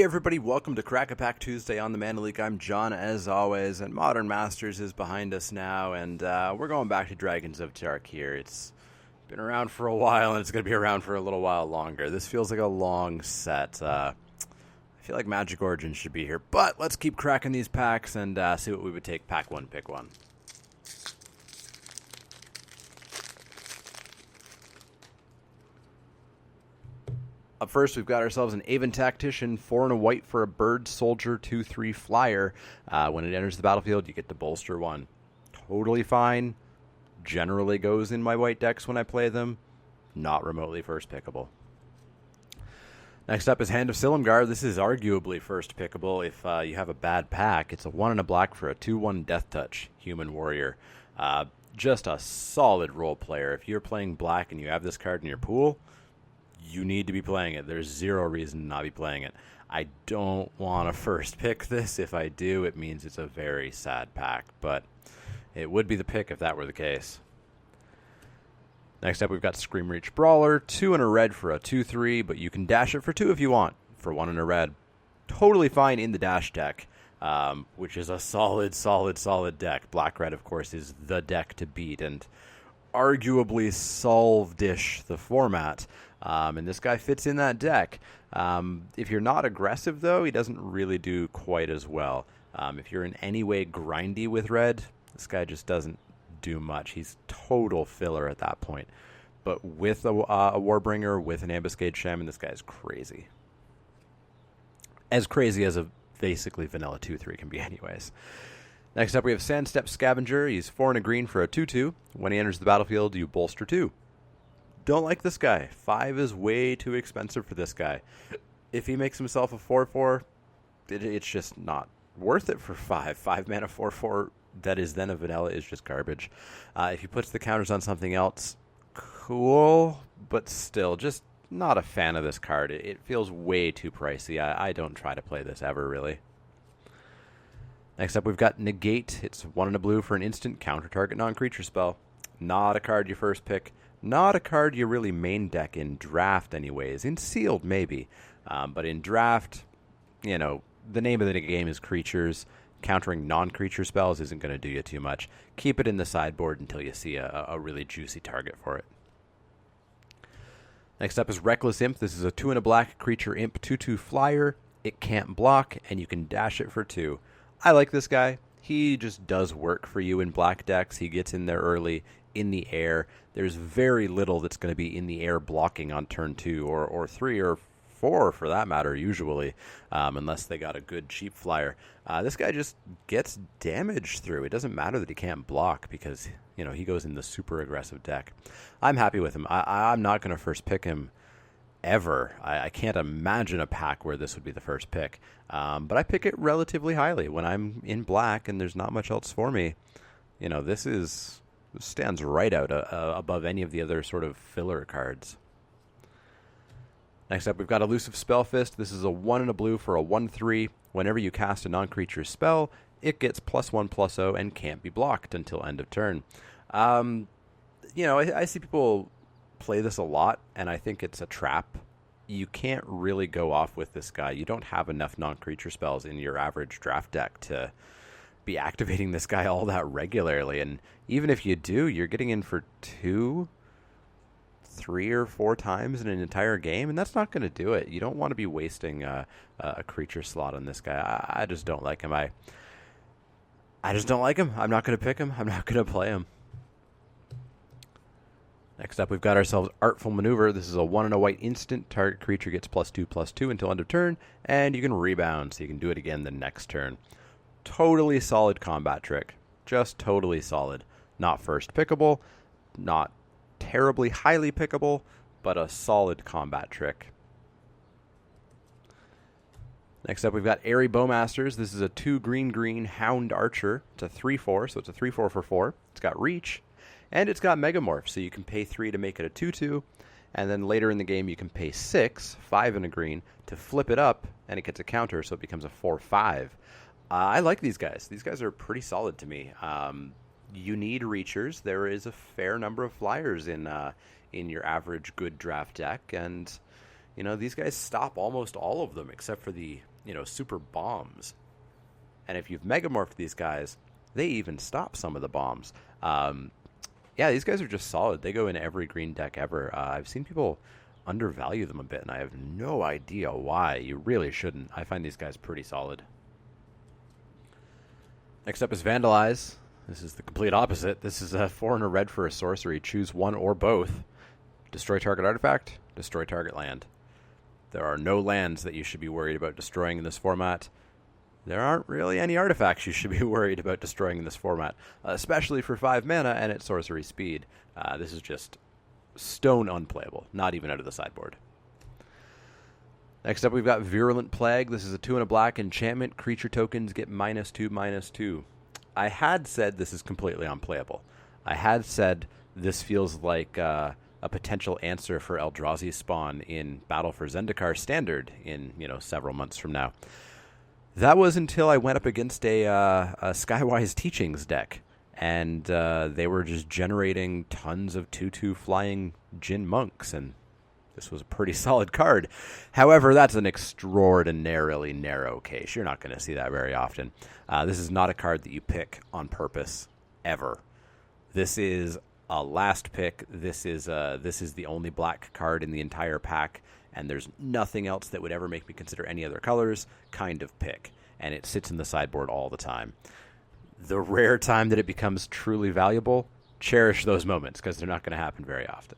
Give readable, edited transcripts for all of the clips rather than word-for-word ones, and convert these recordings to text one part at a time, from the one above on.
everybody, welcome to Crack-A-Pack Tuesday on the Mana League. I'm John, as always, and Modern Masters is behind us now, and we're going back to Dragons of Tarkir. It's been around for a while, and it's going to be around for a little while longer. This feels like a long set. I feel like Magic Origins should be here, but let's keep cracking these packs and see what we would take. Pack 1, pick 1. Up first, we've got ourselves an Aven Tactician, 4 and a white for a Bird Soldier 2/3 flyer. When it enters the battlefield, you get to bolster 1. Totally fine. Generally goes in my white decks when I play them. Not remotely first pickable. Next up is Hand of Silumgar. This is arguably first pickable if you have a bad pack. It's a 1 and a black for a 2/1 Death Touch, Human Warrior. Just a solid role player. If you're playing black and you have this card in your pool, you need to be playing it. There's zero reason to not be playing it. I don't want to first pick this. If I do, it means it's a very sad pack, but it would be the pick if that were the case. Next up, we've got Scream Reach Brawler, 2 and a red for a 2/3, but you can dash it for 2 if you want, for 1 and a red. Totally fine in the dash deck, which is a solid deck. Black-red, of course, is the deck to beat, and arguably solved-ish the format. And this guy fits in that deck. If you're not aggressive, though, he doesn't really do quite as well. If you're in any way grindy with red, this guy just doesn't do much. He's total filler at that point. But with a Warbringer, with an Ambuscade Shaman, this guy is crazy. As crazy as a basically vanilla 2/3 can be anyways. Next up, we have Sandstep Scavenger. He's 4 and a green for a 2/2. When he enters the battlefield, you bolster 2. Don't like this guy. 5 is way too expensive for this guy. If he makes himself a 4/4, it's just not worth it for 5. 5 mana 4/4 that is then a vanilla is just garbage. If he puts the counters on something else, cool, but still just not a fan of this card. It feels way too pricey. I don't try to play this ever, really. Next up, we've got Negate. It's 1 and a blue for an instant counter target non-creature spell. Not a card you first pick. Not a card you really main deck in draft anyways. In sealed, maybe. But in draft, you know, the name of the game is creatures. Countering non-creature spells isn't going to do you too much. Keep it in the sideboard until you see a really juicy target for it. Next up is Reckless Imp. This is a 2 and a black creature imp 2/2 flyer. It can't block, and you can dash it for 2. I like this guy. He just does work for you in black decks. He gets in there early, in the air. There's very little that's going to be in the air blocking on turn 2 or 3 or 4 for that matter, usually, unless they got a good cheap flyer. This guy just gets damage through. It doesn't matter that he can't block because, you know, he goes in the super aggressive deck. I'm happy with him. I'm not going to first pick him ever. I can't imagine a pack where this would be the first pick. But I pick it relatively highly when I'm in black and there's not much else for me. You know, this stands right out above any of the other sort of filler cards. Next up, we've got Elusive Spellfist. This is a 1 and a blue for a 1/3. Whenever you cast a non-creature spell, it gets +1/+0 and can't be blocked until end of turn. You know, I see people play this a lot, and I think it's a trap. You can't really go off with this guy. You don't have enough non-creature spells in your average draft deck to be activating this guy all that regularly. And even if you do, you're getting in for 2, 3 or 4 times in an entire game, and that's not going to do it. You don't want to be wasting a creature slot on this guy. I just don't like him. I just don't like him. I'm not going to pick him. I'm not going to play him. Next up, we've got ourselves Artful Maneuver. This is a 1 and a white instant. Target creature gets +2/+2 until end of turn, and you can rebound, so you can do it again the next turn. Totally solid combat trick. Just totally solid. Not first pickable, not terribly highly pickable, but a solid combat trick. Next up, we've got Airy Bowmasters. This is a 2 green Hound Archer. It's a 3/4, so it's a 3/4 for 4. It's got reach, and it's got Megamorph, so you can pay 3 to make it a 2/2, and then later in the game you can pay 6, 5 and a green, to flip it up, and it gets a counter, so it becomes a 4/5. I like these guys. These guys are pretty solid to me. You need reachers. There is a fair number of flyers in your average good draft deck, and you know these guys stop almost all of them except for the super bombs. And if you've megamorphed these guys, they even stop some of the bombs. Yeah, these guys are just solid. They go in every green deck ever. I've seen people undervalue them a bit, and I have no idea why. You really shouldn't. I find these guys pretty solid. Next up is Vandalize. This is the complete opposite. This is a 4 and a red for a sorcery. Choose one or both. Destroy target artifact, destroy target land. There are no lands that you should be worried about destroying in this format. There aren't really any artifacts you should be worried about destroying in this format, especially for 5 mana and at sorcery speed. This is just stone unplayable, not even out of the sideboard. Next up, we've got Virulent Plague. This is a 2 and a black enchantment. Creature tokens get -2/-2. I had said this is completely unplayable. I had said this feels like a potential answer for Eldrazi's spawn in Battle for Zendikar Standard in several months from now. That was until I went up against a Skywise Teachings deck, and they were just generating tons of 2/2 flying Djinn monks, and this was a pretty solid card. However, that's an extraordinarily narrow case. You're not going to see that very often. This is not a card that you pick on purpose, ever. This is a last pick. This is the only black card in the entire pack, and there's nothing else that would ever make me consider any other colors kind of pick. And it sits in the sideboard all the time. The rare time that it becomes truly valuable, cherish those moments, because they're not going to happen very often.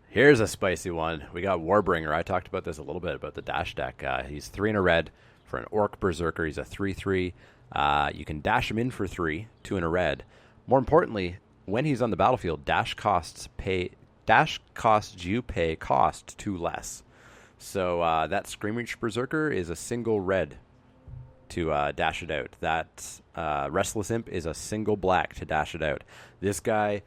Here's a spicy one. We got Warbringer. I talked about this a little bit, about the dash deck. He's 3 and a red for an Orc Berserker. He's a 3/3. You can dash him in for 3, 2 and a red. More importantly, when he's on the battlefield, dash costs you pay cost 2 less. So that Screamreach Berserker is a single red to dash it out. That Restless Imp is a single black to dash it out. This guy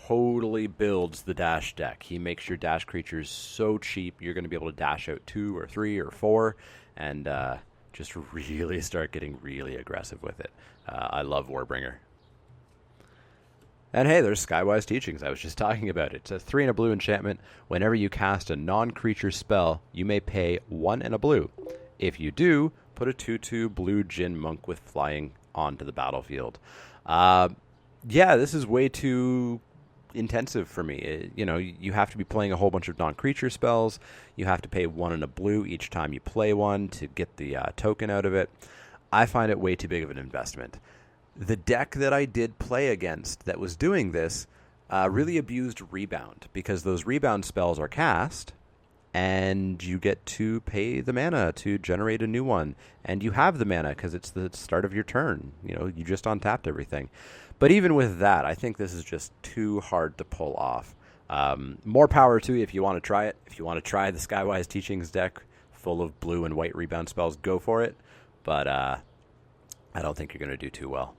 totally builds the dash deck. He makes your dash creatures so cheap, you're going to be able to dash out 2 or 3 or 4 and just really start getting really aggressive with it. I love Warbringer. And hey, there's Skywise Teachings. I was just talking about it. It's a 3 and a blue enchantment. Whenever you cast a non-creature spell, you may pay 1 and a blue. If you do, put a 2/2 blue Djinn monk with flying onto the battlefield. Yeah, this is way too intensive for me. You have to be playing a whole bunch of non-creature spells. You have to pay 1 and a blue each time you play one to get the token out of it. I find it way too big of an investment. The deck that I did play against that was doing this really abused Rebound, because those Rebound spells are cast, and you get to pay the mana to generate a new one. And you have the mana because it's the start of your turn. You just untapped everything. But even with that, I think this is just too hard to pull off. More power to you if you want to try it. If you want to try the Skywise Teachings deck full of blue and white Rebound spells, go for it. But I don't think you're going to do too well.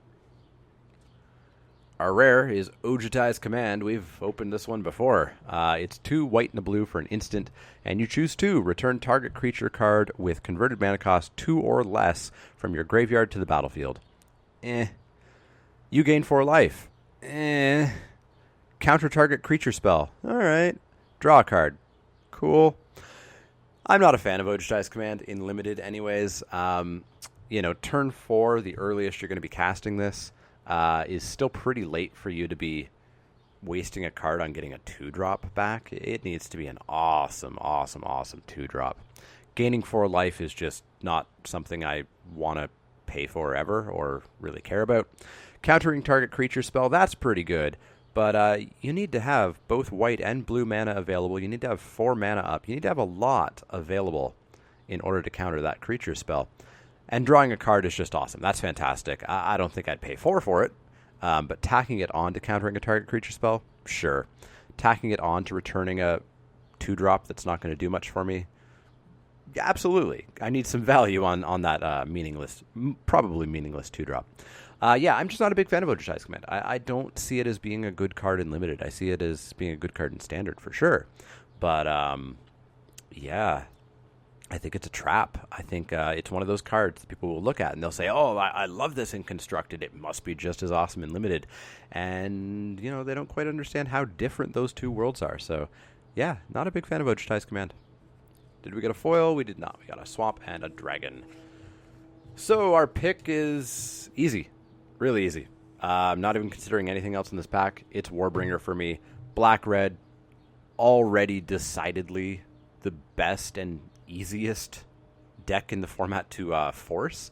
Our rare is Ojutai's Command. We've opened this one before. It's 2 white and a blue for an instant, and you choose 2. Return target creature card with converted mana cost 2 or less from your graveyard to the battlefield. You gain 4 life. Counter target creature spell. All right. Draw a card. Cool. I'm not a fan of Ojutai's Command in Limited anyways. Turn 4, the earliest you're going to be casting this, is still pretty late for you to be wasting a card on getting a 2-drop back. It needs to be an awesome 2-drop. Gaining 4 life is just not something I want to pay for ever or really care about. Countering target creature spell, that's pretty good, but you need to have both white and blue mana available. You need to have 4 mana up. You need to have a lot available in order to counter that creature spell. And drawing a card is just awesome. That's fantastic. I don't think I'd pay 4 for it, but tacking it on to countering a target creature spell, sure. Tacking it on to returning a 2-drop that's not going to do much for me, yeah, absolutely. I need some value on that probably meaningless 2-drop. Yeah, I'm just not a big fan of Ojutai's Command. I don't see it as being a good card in Limited. I see it as being a good card in Standard for sure. But, yeah, I think it's a trap. I think it's one of those cards that people will look at and they'll say, oh, I love this in Constructed. It must be just as awesome in Limited. And, they don't quite understand how different those two worlds are. So, yeah, not a big fan of Ojutai's Command. Did we get a foil? We did not. We got a swamp and a dragon. So our pick is easy. Really easy. I'm not even considering anything else in this pack. It's Warbringer for me. Black-red, already decidedly the best and easiest deck in the format to force.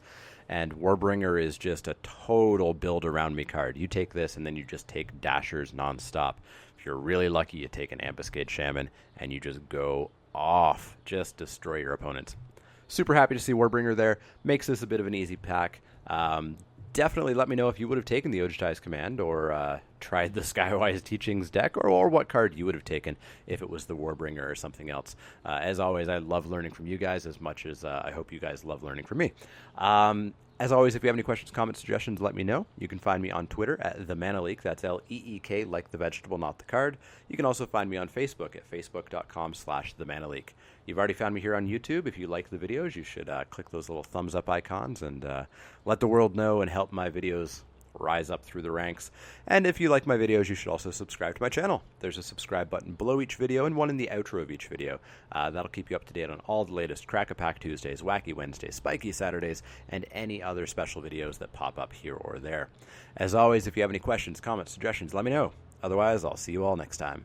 And Warbringer is just a total build around me card. You take this and then you just take dashers nonstop. If you're really lucky, you take an Ambuscade Shaman and you just go off. Just destroy your opponents. Super happy to see Warbringer there. Makes this a bit of an easy pack. Definitely let me know if you would have taken the Ojtai's Command or tried the Skywise Teachings deck, or what card you would have taken if it was the Warbringer or something else. As always, I love learning from you guys as much as I hope you guys love learning from me. As always, if you have any questions, comments, suggestions, let me know. You can find me on Twitter at TheManaLeek. That's L-E-E-K, like the vegetable, not the card. You can also find me on Facebook at facebook.com/TheManaLeek. You've already found me here on YouTube. If you like the videos, you should click those little thumbs up icons and let the world know and help my videos rise up through the ranks. And if you like my videos, you should also subscribe to my channel. There's a subscribe button below each video and one in the outro of each video. That'll keep you up to date on all the latest Crack-A-Pack Tuesdays, Wacky Wednesdays, Spiky Saturdays, and any other special videos that pop up here or there. As always, if you have any questions, comments, suggestions, let me know. Otherwise, I'll see you all next time.